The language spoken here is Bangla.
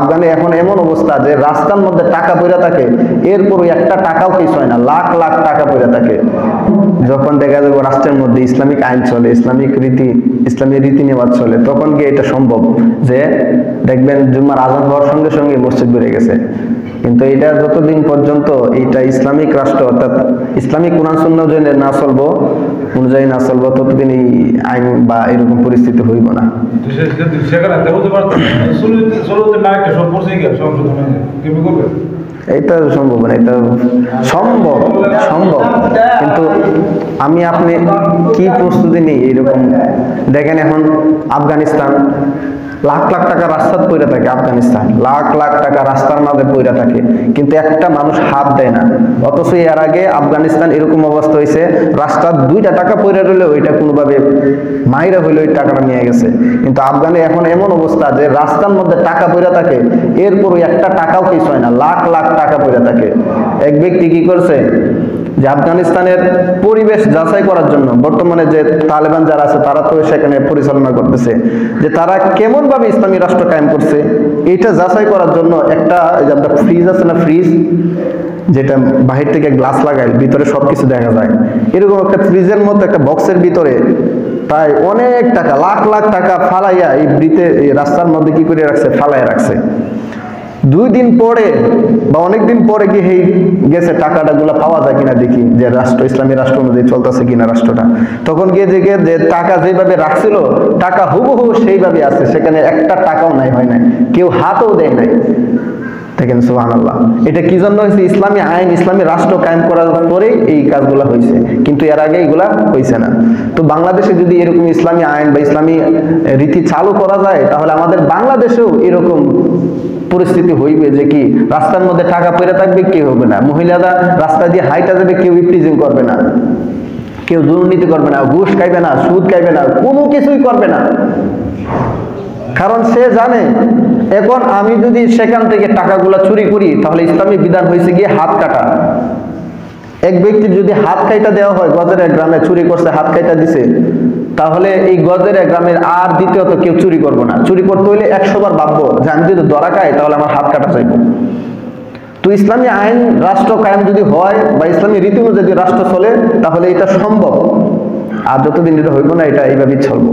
আফগানে এখন এমন অবস্থা যে রাস্তার মধ্যে টাকা পড়ে থাকে, এরপরও একটা টাকাও কিছু হয় না, লাখ লাখ টাকা পড়ে থাকে। যখন দেখা যাবে রাষ্ট্রের মধ্যে ইসলামিক আইন চলে, ইসলামী রীতি নেওয়াজ চলে, তখন গিয়ে এটা সম্ভব যে দেখবেন জুম্মার আজান হওয়ার সঙ্গে সঙ্গে মসজিদ বেড়ে গেছে। কিন্তু এটা যতদিন পর্যন্ত এইটা ইসলামিক রাষ্ট্র অর্থাৎ ইসলামিক কোরআন সুন্নাহ অনুযায়ী না চলবো ততদিন এই আইন বা এরকম পরিস্থিতি হইব না। এটা সম্ভব না, এটা সম্ভব কিন্তু আমি আপনি কি প্রস্তুতি নেই এরকম দেখেন। এখন আফগানিস্তান লাখ লাখ টাকা রাস্তায় পড়ে থাকে, আফগানিস্তান লাখ লাখ টাকা রাস্তার মাঝে পড়ে থাকে, কিন্তু একটা মানুষ হাত দেয় না। অথচ এর আগে আফগানিস্তান এরকম অবস্থা হয়েছে, রাস্তার 2টা টাকা পড়ে রইলে ওইটা কোনোভাবে মাইরা হইলে ওই টাকাটা নিয়ে গেছে। কিন্তু আফগানে এখন এমন অবস্থা যে রাস্তার মধ্যে টাকা পড়ে থাকে, এরপর একটা টাকাও কিছু হয় না, লাখ লাখ টাকা পড়ে থাকে। এক ব্যক্তি কি করছে যে আফগানিস্তানের পরিবেশ যাচাই করার জন্য, বর্তমানে যে তালেবান যারা আছে তারা তো সেখানে পরিচালনা করতেছে, যে তারা কেমন ভাবে ইসলামী রাষ্ট্র কায়েম করছে এটা যাচাই করার জন্য একটা ফ্রিজ আছে না, ফ্রিজ যেটা বাহির থেকে গ্লাস লাগায় ভিতরে সবকিছু দেখা যায়, এরকম একটা ফ্রিজের মতো একটা বক্সের ভিতরে তাই অনেক টাকা লাখ লাখ টাকা ফালাইয়া এই রাস্তার মধ্যে কি করে রাখছে, ফালাইয়া রাখছে। 2 দিন পরে বা অনেকদিন পরে গিয়ে গেছে টাকাটা গুলা পাওয়া যায় কিনা দেখি, যে রাষ্ট্র ইসলামী রাষ্ট্র অনুযায়ী চলতেছে কিনা রাষ্ট্রটা। তখন গিয়ে দেখে যে টাকা যেভাবে রাখছিল টাকা হুবহু সেইভাবে আছে, সেখানে একটা টাকাও নাই, হয় নাই, কেউ হাতও দেয় নাই। দেখেন সুবহানাল্লাহ, এটা কি জন্য হয়েছে? ইসলামী আইন ইসলামী রাষ্ট্র কায়েম করার পরেই এই কাজগুলা হয়েছে, কিন্তু এর আগে এগুলা হয়েছে না। তো বাংলাদেশে যদি এরকম ইসলামী আইন বা ইসলামী রীতি চালু করা যায়, তাহলে আমাদের বাংলাদেশেও এরকম পরিস্থিতি হইবে যে কি রাস্তার মধ্যে টাকা পড়ে থাকবে, কেউ হবে না, মহিলারা রাস্তা দিয়ে হাইটা যাবে, কেউ ইফটিজিং করবে না, কেউ দুর্নীতি করবে না, ঘুষ খাইবে না, সুদ খাইবে না, কোনো কিছুই করবে না। কারণ সে জানে এখন আমি যদি সেখান থেকে টাকাগুলা চুরি করি তাহলে ইসলামী বিধান হয়েছে গিয়ে হাত কাটা। এক ব্যক্তির যদি হাত কাইটা দেওয়া হয়, গজের এক গ্রামে চুরি করছে, হাত কাইটা দিছে, তাহলে এই গজের এক গ্রামের আর দ্বিতীয়ত কেউ চুরি করবো না। চুরি করতে হইলে 100 বার ভাববো যে আমি যদি ধরা খাই তাহলে আমার হাত কাটা চাইবো। তো ইসলামী আইন রাষ্ট্র কায়েম যদি হয় বা ইসলামী রীতি অনুযায়ী যদি রাষ্ট্র চলে তাহলে এটা সম্ভব। আর যতদিন এটা হইব না, এটা এইভাবেই চলবো।